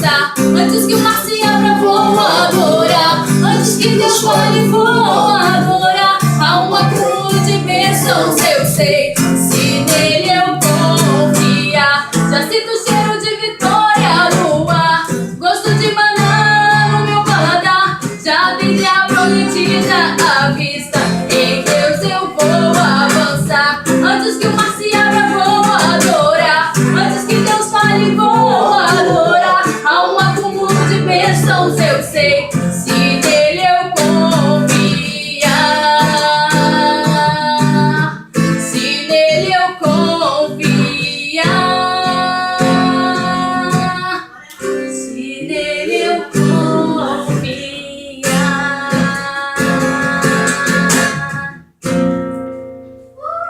avançar. Antes que o mar se abra, vou adorar. Antes que Deus fale, vou adorar. Há um acúmulo de bênçãos, eu sei. Se nele eu confiar, já sinto o cheiro de vitória no ar. Gosto de maná no meu paladar. Já desde a prometida à vista. Em Deus eu vou avançar. Antes que o mar se abra, vou adorar. Antes que Deus fale, vou adorar. Há um acúmulo de bênçãos, eu sei.